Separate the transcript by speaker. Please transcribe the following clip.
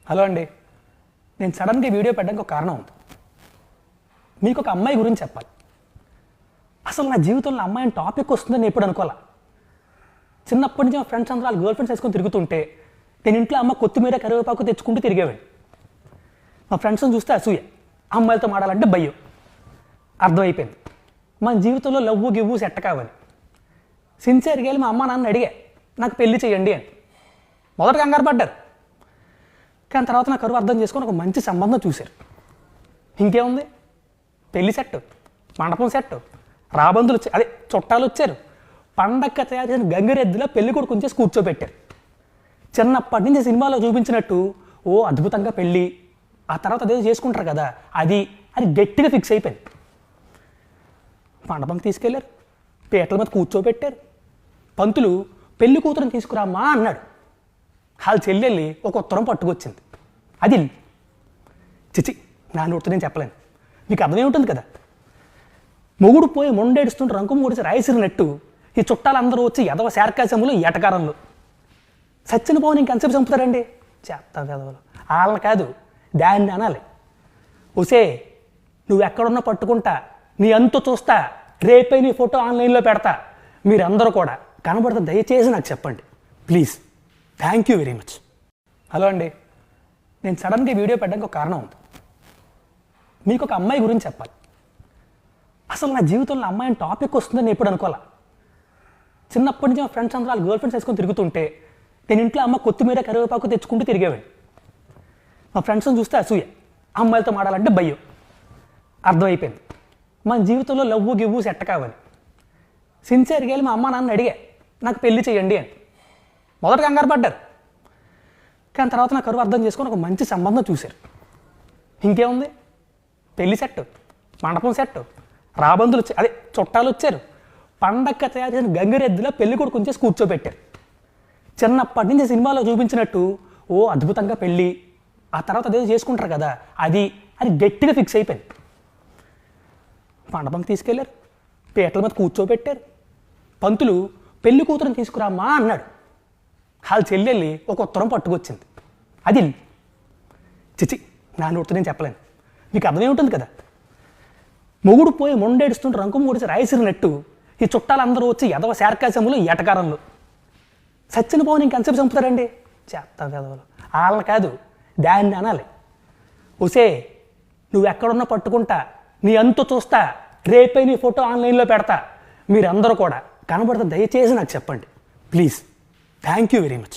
Speaker 1: Hello అండి, నేను సడన్గా వీడియో పెట్టడానికి ఒక కారణం ఉంది. మీకు ఒక అమ్మాయి గురించి చెప్పాలి. అసలు నా జీవితంలో అమ్మాయిని టాపిక్ వస్తుందని నేను ఎప్పుడు అనుకోవాలా. చిన్నప్పటి నుంచి మా ఫ్రెండ్స్ అందరూ వాళ్ళ గర్ల్ ఫ్రెండ్స్ వేసుకొని తిరుగుతుంటే నేను ఇంట్లో అమ్మ కొత్తిమీర కరివేపాకు తెచ్చుకుంటూ తిరిగేవాడిని. మా ఫ్రెండ్స్ని చూస్తే అసూయ, అమ్మాయిలతో మాడాలంటే భయం. అర్థమైపోయింది మన జీవితంలో లవ్వు గివ్వు సెట్ కావాలి. సిన్సియర్గా వెళ్ళి మా అమ్మ నాన్న అడిగా నాకు పెళ్లి చేయండి అని. మొదట కంగారు పడ్డారు, కానీ తర్వాత నా కరువు అర్థం చేసుకొని ఒక మంచి సంబంధం చూశారు. ఇంకేముంది, పెళ్లి సెట్, మండపం సెట్, రాబందులు అదే చుట్టాలు వచ్చారు. పండక్క తయారు చేసిన గంగిరెద్దులో పెళ్లి కొడుకు కొంచెం కూర్చోబెట్టారు. చిన్నప్పటి నుంచి సినిమాలో చూపించినట్టు ఓ అద్భుతంగా పెళ్ళి, ఆ తర్వాత అదేదో చేసుకుంటారు కదా అది అని గట్టిగా ఫిక్స్ అయిపోయింది. మండపంకి తీసుకెళ్లారు, పీటల మీద కూర్చోబెట్టారు. పంతులు పెళ్లి కూతురుని తీసుకురామ్మా అన్నాడు. వాళ్ళ చెల్లెళ్ళి ఒక ఉత్తరం పట్టుకొచ్చింది. అది చిచి నా నోటితో నేను చెప్పలేను, మీకు అర్థమే ఉంటుంది కదా. మొగుడు పోయి మొండేడుస్తుంటే రంకు మూడిసి రాయిసిరినట్టు ఈ చుట్టాలందరూ వచ్చి ఎదవ శార్కాశములు ఎటకారంలో సచ్చిన పోని ఇంకెంతసేపు చంపుతారండి. చేస్తా ఎదవలు వాళ్ళని కాదు దాన్ని అనాలి. ఒసే నువ్వు ఎక్కడున్నా పట్టుకుంటా, నీ అంతు చూస్తా, రేపే నీ ఫోటో ఆన్లైన్లో పెడతా. మీరందరూ కూడా కనబడితే దయచేసి నాకు చెప్పండి please. Thank you very much. Hello అండి, నేను సడన్గా వీడియో పెట్టడానికి ఒక కారణం ఉంది. మీకు ఒక అమ్మాయి గురించి చెప్పాలి. అసలు నా జీవితంలో అమ్మాయిని టాపిక్ వస్తుందని ఎప్పుడు అనుకోవాలా. చిన్నప్పటి నుంచి మా ఫ్రెండ్స్ అందరూ వాళ్ళ గర్ల్ ఫ్రెండ్స్ వేసుకొని తిరుగుతుంటే నేను ఇంట్లో అమ్మ కొత్తిమీర కరివేపాకు తెచ్చుకుంటూ తిరిగేవాడిని. మా ఫ్రెండ్స్ని చూస్తే అసూయ, అమ్మాయిలతో మాడాలంటే భయం. అర్థమైపోయింది మన జీవితంలో లవ్వు గివ్వు సెట్ కావాలి. సిన్సియర్గా వెళ్ళి మా అమ్మ నాన్న అడిగా నాకు పెళ్లి చేయండి అని. మొదట కంగారు పడ్డారు, కానీ తర్వాత నా కరువు అర్థం చేసుకొని ఒక మంచి సంబంధం చూశారు. ఇంకేముంది, పెళ్లి సెట్, మండపం సెట్, రాబందులు అదే చుట్టాలు వచ్చారు. పండక్క తయారు చేసిన గంగిరెద్దులో పెళ్లి కొడుకు కొంచెం కూర్చోబెట్టారు. చిన్నప్పటి నుంచి సినిమాలో చూపించినట్టు ఓ అద్భుతంగా పెళ్ళి, ఆ తర్వాత అదేదో చేసుకుంటారు కదా అది అని గట్టిగా ఫిక్స్ అయిపోయింది. మండపంకి తీసుకెళ్లారు, పీటల మీద కూర్చోబెట్టారు. పంతులు పెళ్లి కూతురుని తీసుకురామ్మా అన్నాడు. వాళ్ళ చెల్లెళ్ళి ఒక ఉత్తరం పట్టుకొచ్చింది. అది చిచి నా నోటితో నేను చెప్పలేను, మీకు అర్థమే ఉంటుంది కదా. మొగుడు పోయి మొండేడుస్తుంటే రంకు మూడిసి రాయిసిరినట్టు ఈ చుట్టాలందరూ వచ్చి ఎదవ శార్కాశములు ఎటకారంలో సచ్చిన పోని ఇంకెంతసేపు చంపుతారండి. చేస్తా ఎదవలు వాళ్ళని కాదు దాన్ని అనాలి. ఒసే నువ్వు ఎక్కడున్నా పట్టుకుంటా, నీ అంతు చూస్తా, రేపే నీ ఫోటో ఆన్లైన్లో పెడతా. మీరందరూ కూడా కనబడితే దయచేసి నాకు చెప్పండి please. Thank you very much.